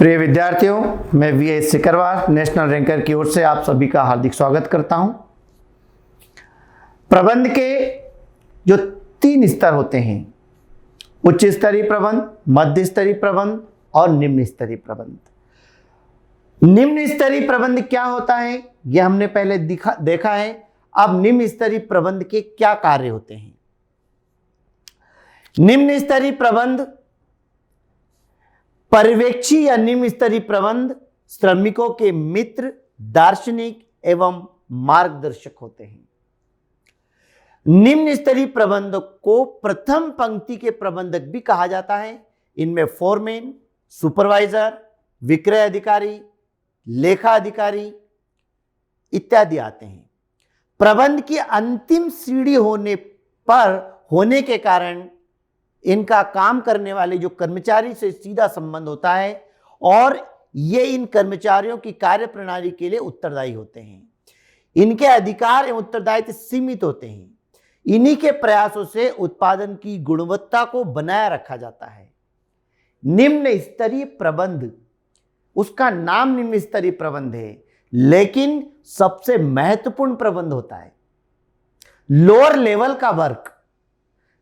प्रिय विद्यार्थियों, मैं वीएस सिकरवार नेशनल रैंकर की ओर से आप सभी का हार्दिक स्वागत करता हूं। प्रबंध के जो 3 स्तर होते हैं, उच्च स्तरीय प्रबंध, मध्य स्तरीय प्रबंध और निम्न स्तरीय प्रबंध। निम्न स्तरीय प्रबंध क्या होता है यह हमने पहले देखा है। अब निम्न स्तरीय प्रबंध के क्या कार्य होते हैं। निम्न स्तरीय प्रबंध पर्यवेक्षी या निम्न स्तरीय प्रबंध श्रमिकों के मित्र, दार्शनिक एवं मार्गदर्शक होते हैं। निम्न स्तरीय प्रबंधक को प्रथम पंक्ति के प्रबंधक भी कहा जाता है। इनमें फोरमैन, सुपरवाइजर, विक्रय अधिकारी, लेखा अधिकारी इत्यादि आते हैं। प्रबंध की अंतिम सीढ़ी होने के कारण इनका काम करने वाले जो कर्मचारी से सीधा संबंध होता है और ये इन कर्मचारियों की कार्य प्रणाली के लिए उत्तरदायी होते हैं। इनके अधिकार एवं उत्तरदायित्व सीमित होते हैं। इन्हीं के प्रयासों से उत्पादन की गुणवत्ता को बनाए रखा जाता है। निम्न स्तरीय प्रबंध, उसका नाम निम्न स्तरीय प्रबंध है, लेकिन सबसे महत्वपूर्ण प्रबंध होता है लोअर लेवल का वर्क।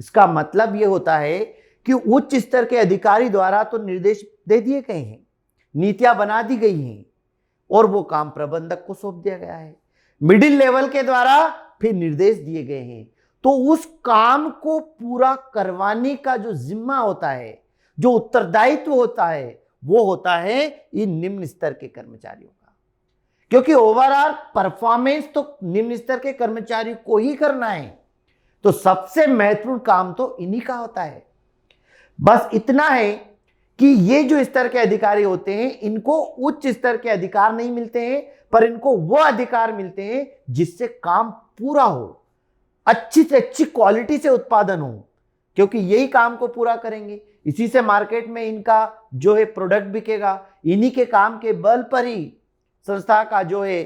इसका मतलब यह होता है कि उच्च स्तर के अधिकारी द्वारा तो निर्देश दे दिए गए हैं, नीतियां बना दी गई हैं और वो काम प्रबंधक को सौंप दिया गया है। मिडिल लेवल के द्वारा फिर निर्देश दिए गए हैं, तो उस काम को पूरा करवाने का जो जिम्मा होता है, जो उत्तरदायित्व होता है, वो होता है इन निम्न स्तर के कर्मचारियों का। क्योंकि ओवरऑल परफॉर्मेंस तो निम्न स्तर के कर्मचारी को ही करना है, तो सबसे महत्वपूर्ण काम तो इन्हीं का होता है। बस इतना है कि ये जो स्तर के अधिकारी होते हैं, इनको उच्च स्तर के अधिकार नहीं मिलते हैं, पर इनको वो अधिकार मिलते हैं जिससे काम पूरा हो, अच्छी से अच्छी क्वालिटी से उत्पादन हो, क्योंकि यही काम को पूरा करेंगे। इसी से मार्केट में इनका जो है प्रोडक्ट बिकेगा। इन्हीं के काम के बल पर ही संस्था का जो है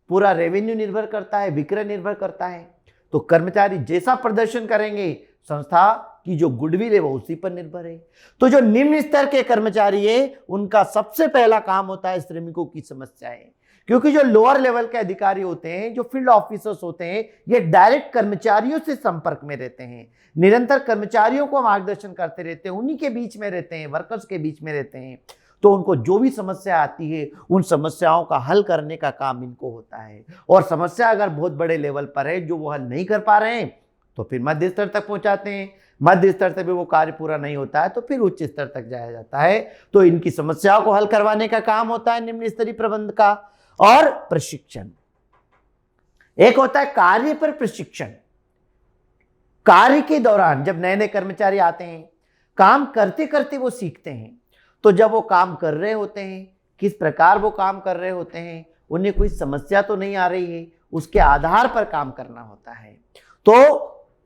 पूरा रेवेन्यू निर्भर करता है, विक्रय निर्भर करता है। तो कर्मचारी जैसा प्रदर्शन करेंगे, संस्था की जो गुडविल है वो उसी पर निर्भर है। तो जो निम्न स्तर के कर्मचारी है, उनका सबसे पहला काम होता है श्रमिकों की समस्याएं। क्योंकि जो लोअर लेवल के अधिकारी होते हैं, जो फील्ड ऑफिसर्स होते हैं, ये डायरेक्ट कर्मचारियों से संपर्क में रहते हैं, निरंतर कर्मचारियों को मार्गदर्शन करते रहते हैं, उन्हीं के बीच में रहते हैं, वर्कर्स के बीच में रहते हैं। तो उनको जो भी समस्या आती है, उन समस्याओं का हल करने का काम इनको होता है। और समस्या अगर बहुत बड़े लेवल पर है, जो वो हल नहीं कर पा रहे हैं, तो फिर मध्य स्तर तक पहुंचाते हैं। मध्य स्तर तक भी वो कार्य पूरा नहीं होता है, तो फिर उच्च स्तर तक जाया जाता है। तो इनकी समस्याओं को हल करवाने का काम होता है निम्न स्तरीय प्रबंध का। और प्रशिक्षण, एक होता है कार्य पर प्रशिक्षण। कार्य के दौरान जब नए नए कर्मचारी आते हैं, काम करते करते वो सीखते हैं। तो जब वो काम कर रहे होते हैं, किस प्रकार वो काम कर रहे होते हैं, उन्हें कोई समस्या तो नहीं आ रही है, उसके आधार पर काम करना होता है। तो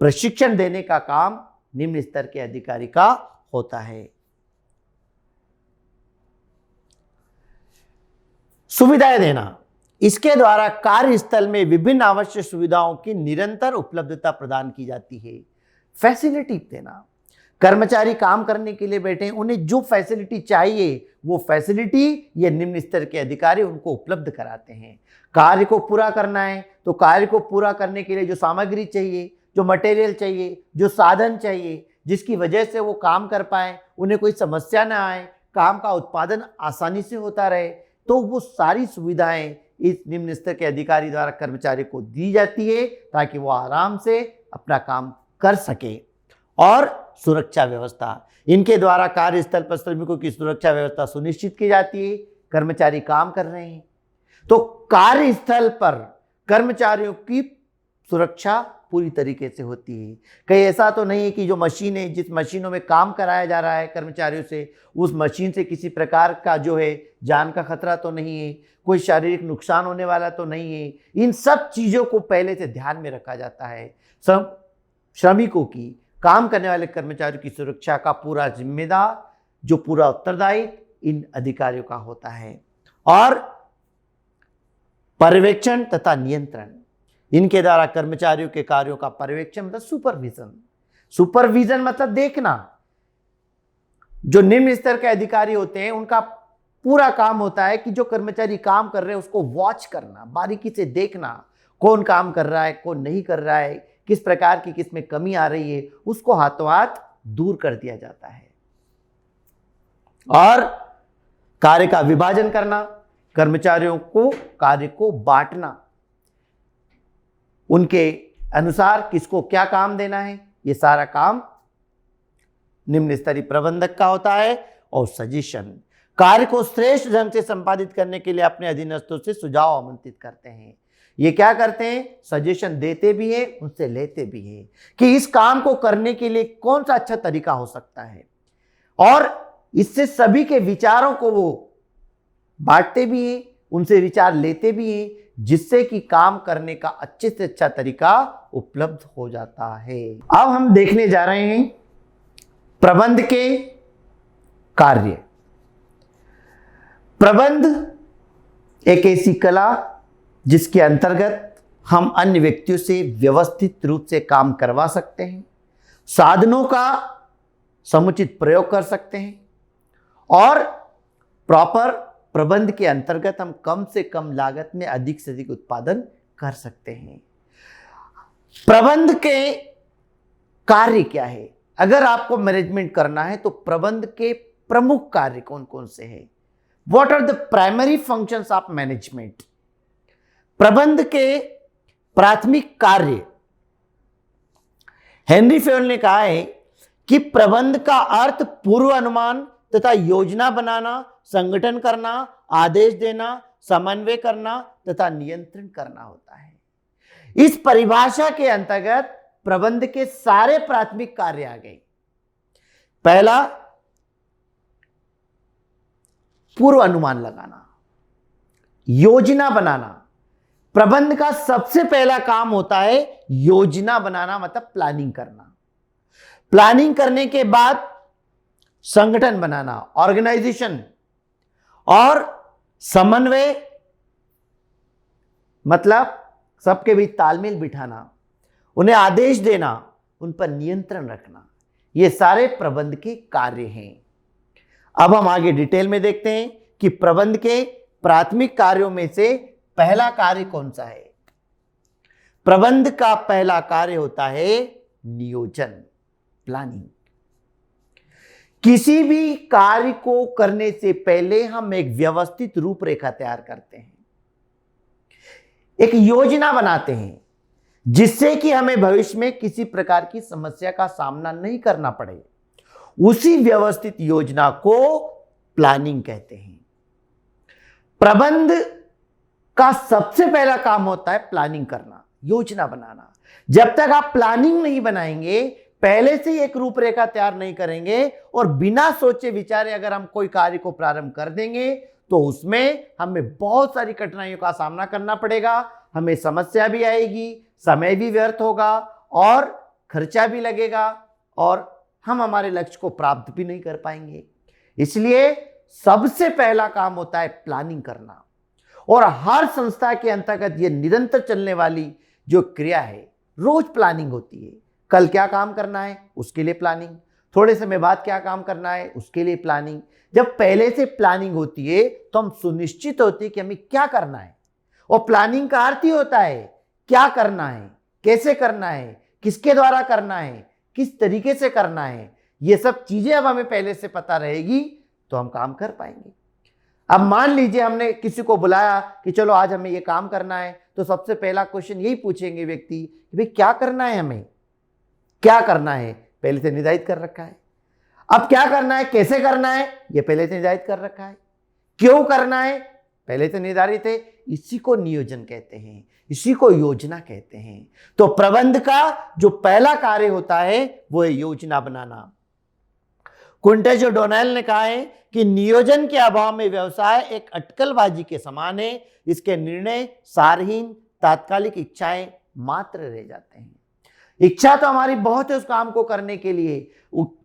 प्रशिक्षण देने का काम निम्न स्तर के अधिकारी का होता है। सुविधाएं देना, इसके द्वारा कार्यस्थल में विभिन्न आवश्यक सुविधाओं की निरंतर उपलब्धता प्रदान की जाती है। फैसिलिटी देना, कर्मचारी काम करने के लिए बैठे हैं, उन्हें जो फैसिलिटी चाहिए वो फैसिलिटी ये निम्न स्तर के अधिकारी उनको उपलब्ध कराते हैं। कार्य को पूरा करना है, तो कार्य को पूरा करने के लिए जो सामग्री चाहिए, जो मटेरियल चाहिए, जो साधन चाहिए, जिसकी वजह से वो काम कर पाए, उन्हें कोई समस्या ना आए, काम का उत्पादन आसानी से होता रहे, तो वो सारी सुविधाएं इस निम्न स्तर के अधिकारी द्वारा कर्मचारी को दी जाती है, ताकि वो आराम से अपना काम कर सके। और सुरक्षा व्यवस्था, इनके द्वारा कार्यस्थल पर श्रमिकों की सुरक्षा व्यवस्था सुनिश्चित की जाती है। कर्मचारी काम कर रहे हैं, तो कार्यस्थल पर कर्मचारियों की सुरक्षा पूरी तरीके से होती है। कहीं ऐसा तो नहीं है कि जो मशीनें, जिस मशीनों में काम कराया जा रहा है कर्मचारियों से, उस मशीन से किसी प्रकार का जो है जान का खतरा तो नहीं है, कोई शारीरिक नुकसान होने वाला तो नहीं है। इन सब चीज़ों को पहले से ध्यान में रखा जाता है। सब श्रमिकों की, काम करने वाले कर्मचारियों की सुरक्षा का पूरा जिम्मेदार, जो पूरा उत्तरदायी इन अधिकारियों का होता है। और पर्यवेक्षण तथा नियंत्रण, इनके द्वारा कर्मचारियों के कार्यों का पर्यवेक्षण मतलब सुपरविजन। सुपरविजन मतलब देखना। जो निम्न स्तर के अधिकारी होते हैं, उनका पूरा काम होता है कि जो कर्मचारी काम कर रहे हैं उसको वॉच करना, बारीकी से देखना, कौन काम कर रहा है, कौन नहीं कर रहा है, किस प्रकार की किस में कमी आ रही है, उसको हाथों हाथ दूर कर दिया जाता है। और कार्य का विभाजन करना, कर्मचारियों को कार्य को बांटना, उनके अनुसार किसको क्या काम देना है, ये सारा काम निम्न स्तरीय प्रबंधक का होता है। और सजेशन, कार्य को श्रेष्ठ ढंग से संपादित करने के लिए अपने अधीनस्थों से सुझाव आमंत्रित करते हैं। ये क्या करते हैं, सजेशन देते भी हैं, उनसे लेते भी हैं कि इस काम को करने के लिए कौन सा अच्छा तरीका हो सकता है, और इससे सभी के विचारों को वो बांटते भी हैं, उनसे विचार लेते भी हैं, जिससे कि काम करने का अच्छे से अच्छा तरीका उपलब्ध हो जाता है। अब हम देखने जा रहे हैं प्रबंध के कार्य। प्रबंध एक ऐसी कला जिसके अंतर्गत हम अन्य व्यक्तियों से व्यवस्थित रूप से काम करवा सकते हैं, साधनों का समुचित प्रयोग कर सकते हैं, और प्रॉपर प्रबंध के अंतर्गत हम कम से कम लागत में अधिक से अधिक उत्पादन कर सकते हैं। प्रबंध के कार्य क्या है? अगर आपको मैनेजमेंट करना है तो प्रबंध के प्रमुख कार्य कौन कौन से हैं? What are the primary functions of management? प्रबंध के प्राथमिक कार्य, हेनरी फेयल ने कहा है कि प्रबंध का अर्थ पूर्व अनुमान तथा योजना बनाना, संगठन करना, आदेश देना, समन्वय करना तथा नियंत्रण करना होता है। इस परिभाषा के अंतर्गत प्रबंध के सारे प्राथमिक कार्य आ गए। पहला, पूर्व अनुमान लगाना, योजना बनाना। प्रबंध का सबसे पहला काम होता है योजना बनाना, मतलब प्लानिंग करना। प्लानिंग करने के बाद संगठन बनाना, ऑर्गेनाइजेशन, और समन्वय मतलब सबके बीच तालमेल बिठाना, उन्हें आदेश देना, उन पर नियंत्रण रखना। ये सारे प्रबंध के कार्य हैं। अब हम आगे डिटेल में देखते हैं कि प्रबंध के प्राथमिक कार्यों में से पहला कार्य कौन सा है। प्रबंध का पहला कार्य होता है नियोजन, प्लानिंग। किसी भी कार्य को करने से पहले हम एक व्यवस्थित रूपरेखा तैयार करते हैं, एक योजना बनाते हैं, जिससे कि हमें भविष्य में किसी प्रकार की समस्या का सामना नहीं करना पड़े। उसी व्यवस्थित योजना को प्लानिंग कहते हैं। प्रबंध का सबसे पहला काम होता है प्लानिंग करना, योजना बनाना। जब तक आप प्लानिंग नहीं बनाएंगे, पहले से ही एक रूपरेखा तैयार नहीं करेंगे, और बिना सोचे विचारे अगर हम कोई कार्य को प्रारंभ कर देंगे तो उसमें हमें बहुत सारी कठिनाइयों का सामना करना पड़ेगा। हमें समस्या भी आएगी, समय भी व्यर्थ होगा, और खर्चा भी लगेगा, और हम हमारे लक्ष्य को प्राप्त भी नहीं कर पाएंगे। इसलिए सबसे पहला काम होता है प्लानिंग करना। और हर संस्था के अंतर्गत यह निरंतर चलने वाली जो क्रिया है, रोज प्लानिंग होती है। कल क्या काम करना है उसके लिए प्लानिंग, थोड़े समय बाद क्या काम करना है उसके लिए प्लानिंग। जब पहले से प्लानिंग होती है तो हम सुनिश्चित होते हैं कि हमें क्या करना है। और प्लानिंग का अर्थ ही होता है क्या करना है, कैसे करना है, किसके द्वारा करना है, किस तरीके से करना है। ये सब चीजें अब हमें पहले से पता रहेगी तो हम काम कर पाएंगे। अब मान लीजिए हमने किसी को बुलाया कि चलो आज हमें ये काम करना है, तो सबसे पहला क्वेश्चन यही पूछेंगे व्यक्ति कि भाई क्या करना है, हमें क्या करना है, पहले से निर्धारित कर रखा है। अब क्या करना है, कैसे करना है, ये पहले से निर्धारित कर रखा है। क्यों करना है, पहले से निर्धारित है। इसी को नियोजन कहते हैं, इसी को योजना कहते हैं। तो प्रबंध का जो पहला कार्य होता है वो है योजना बनाना। कुंटेज और डोनेल ने कहा है कि नियोजन के अभाव में व्यवसाय एक अटकलबाजी के समान है। इसके निर्णय सारहीन, तात्कालिक इच्छाएं मात्र रह जाते हैं। इच्छा तो हमारी बहुत है उस काम को करने के लिए।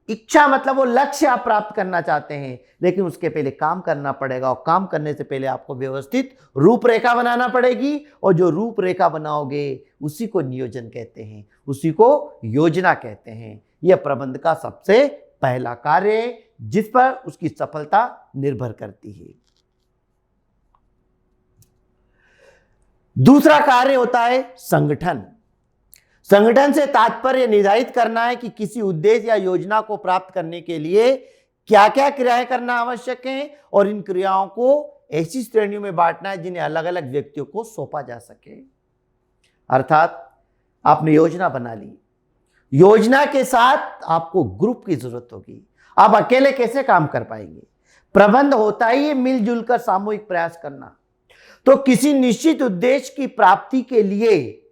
इच्छा मतलब वो लक्ष्य आप प्राप्त करना चाहते हैं, लेकिन उसके पहले काम करना पड़ेगा, और काम करने से पहले आपको व्यवस्थित रूपरेखा बनाना पड़ेगी। और जो रूपरेखा बनाओगे उसी को नियोजन कहते हैं, उसी को योजना कहते हैं। यह प्रबंध का सबसे पहला कार्य है जिस पर उसकी सफलता निर्भर करती है। दूसरा कार्य होता है संगठन। संगठन से तात्पर्य निर्धारित करना है कि किसी उद्देश्य या योजना को प्राप्त करने के लिए क्या क्या क्रियाएं करना आवश्यक है, और इन क्रियाओं को ऐसी श्रेणियों में बांटना है जिन्हें अलग अलग व्यक्तियों को सौंपा जा सके। अर्थात आपने योजना बना ली, योजना के साथ आपको ग्रुप की जरूरत होगी। आप अकेले कैसे काम कर पाएंगे? प्रबंध होता ही मिलजुल कर सामूहिक प्रयास करना। तो किसी निश्चित उद्देश्य की प्राप्ति के लिए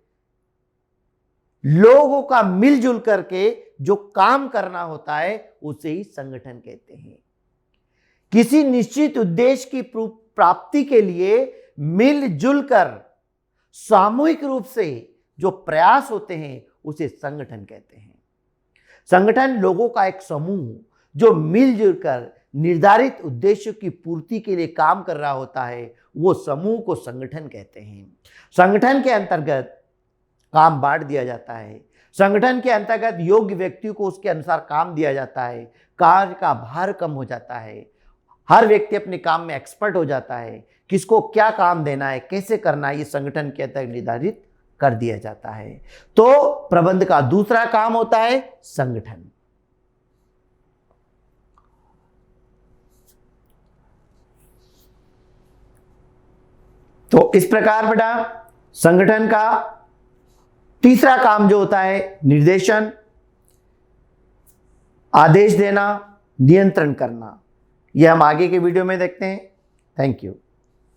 लोगों का मिलजुल करके जो काम करना होता है उसे ही संगठन कहते हैं। किसी निश्चित उद्देश्य की प्राप्ति के लिए मिलजुल कर सामूहिक रूप से जो प्रयास होते हैं उसे संगठन कहते हैं। संगठन लोगों का एक समूह जो मिलजुल कर निर्धारित उद्देश्यों की पूर्ति के लिए काम कर रहा होता है, वो समूह को संगठन कहते हैं। संगठन के अंतर्गत काम बांट दिया जाता है। संगठन के अंतर्गत योग्य व्यक्तियों को उसके अनुसार काम दिया जाता है। कार्य का भार कम हो जाता है। हर व्यक्ति अपने काम में एक्सपर्ट हो जाता है। किसको क्या काम देना है, कैसे करना है, ये संगठन के अंतर्गत निर्धारित कर दिया जाता है। तो प्रबंध का दूसरा काम होता है संगठन। तो इस प्रकार बेटा संगठन का तीसरा काम जो होता है निर्देशन, आदेश देना, नियंत्रण करना। यह हम आगे के वीडियो में देखते हैं। Thank you.